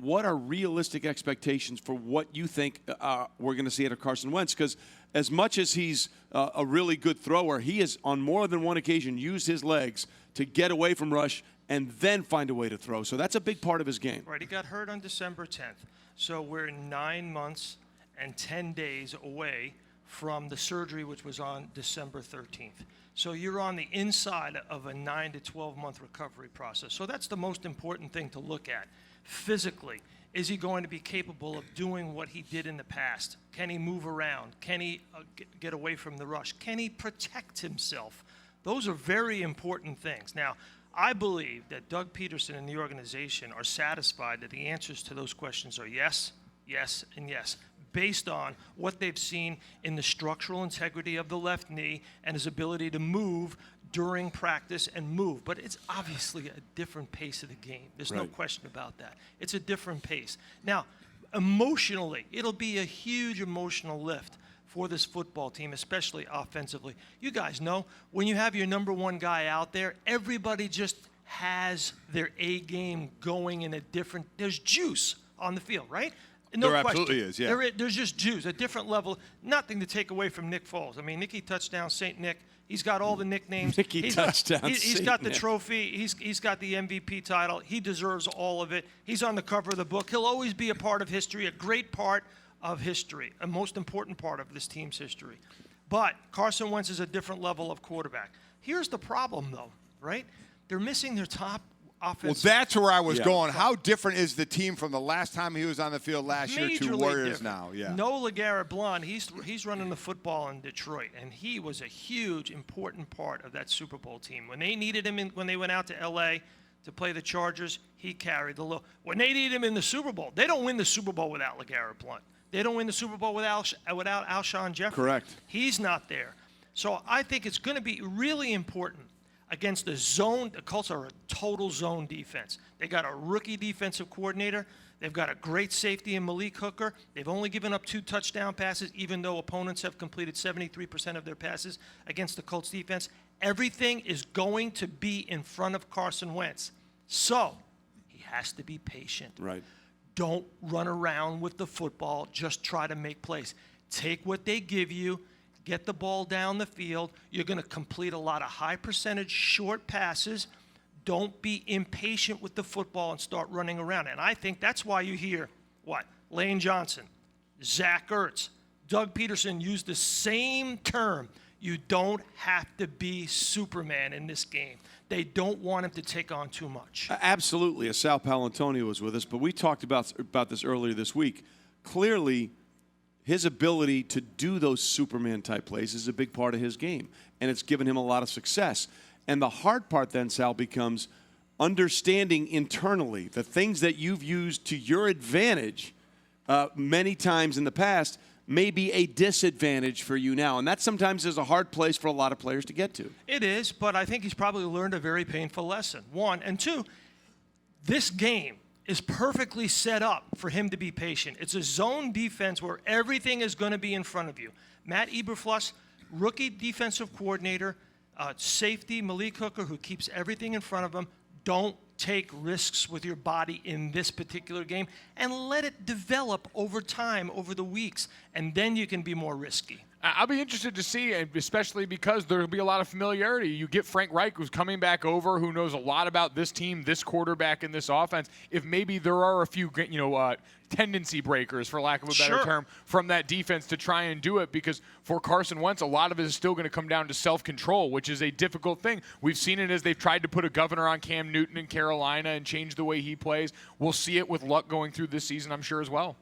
what are realistic expectations for what you think we're going to see out of Carson Wentz? Because as much as he's a really good thrower, he has on more than one occasion used his legs to get away from rush and then find a way to throw. So that's a big part of his game. Right, he got hurt on December 10th. So we're 9 months and 10 days away from the surgery, which was on December 13th. So you're on the inside of a 9 to 12-month recovery process. So that's the most important thing to look at. Physically, is he going to be capable of doing what he did in the past? Can he move around? Can he get away from the rush? Can he protect himself? Those are very important things. Now, I believe that Doug Peterson and the organization are satisfied that the answers to those questions are yes, yes, and yes, based on what they've seen in the structural integrity of the left knee and his ability to move during practice and move. But it's obviously a different pace of the game. There's no question about that. It's a different pace. Now, emotionally, it'll be a huge emotional lift for this football team, especially offensively. You guys know, when you have your number one guy out there, everybody just has their A game going in a different, there's juice on the field, right? No there question. Absolutely is, yeah. There's just juice, a different level. Nothing to take away from Nick Foles. I mean, Nicky Touchdown, St. Nick, he's got all the nicknames. He's got the trophy. He's got the MVP title. He deserves all of it. He's on the cover of the book. He'll always be a part of history, a great part of history, a most important part of this team's history. But Carson Wentz is a different level of quarterback. Here's the problem, though, right? They're missing their top offensive. Well, that's where I was going. How different is the team from the last time he was on the field last year to Warriors now? Yeah. No LeGarrette Blount. He's running the football in Detroit, and he was a huge, important part of that Super Bowl team. When they needed him, when they went out to L.A. to play the Chargers, he carried the load. When they need him in the Super Bowl, they don't win the Super Bowl without LeGarrette Blount. They don't win the Super Bowl without Alshon Jeffrey. Correct. He's not there. So I think it's going to be really important against the zone. The Colts are a total zone defense. They got a rookie defensive coordinator. They've got a great safety in Malik Hooker. They've only given up 2 touchdown passes, even though opponents have completed 73% of their passes against the Colts defense. Everything is going to be in front of Carson Wentz. So he has to be patient. Right. Don't run around with the football. Just try to make plays. Take what they give you. Get the ball down the field. You're going to complete a lot of high percentage short passes. Don't be impatient with the football and start running around. And I think that's why you hear, Lane Johnson, Zach Ertz, Doug Peterson used the same term. You don't have to be Superman in this game. They don't want him to take on too much. Absolutely. Sal Paolantonio was with us, but we talked about this earlier this week. Clearly, his ability to do those Superman-type plays is a big part of his game, and it's given him a lot of success. And the hard part then, Sal, becomes understanding internally the things that you've used to your advantage many times in the past may be a disadvantage for you now. And that sometimes is a hard place for a lot of players to get to. It is, but I think he's probably learned a very painful lesson. 1, and 2, this game is perfectly set up for him to be patient. It's a zone defense where everything is going to be in front of you. Matt Eberflus, rookie defensive coordinator, safety Malik Hooker, who keeps everything in front of him. Don't take risks with your body in this particular game and let it develop over time, over the weeks, and then you can be more risky. I'll be interested to see, especially because there will be a lot of familiarity. You get Frank Reich, who's coming back over, who knows a lot about this team, this quarterback, and this offense. If maybe there are a few, tendency breakers, for lack of a better term, from that defense to try and do it, because for Carson Wentz, a lot of it is still going to come down to self-control, which is a difficult thing. We've seen it as they've tried to put a governor on Cam Newton in Carolina and change the way he plays. We'll see it with Luck going through this season, I'm sure, as well.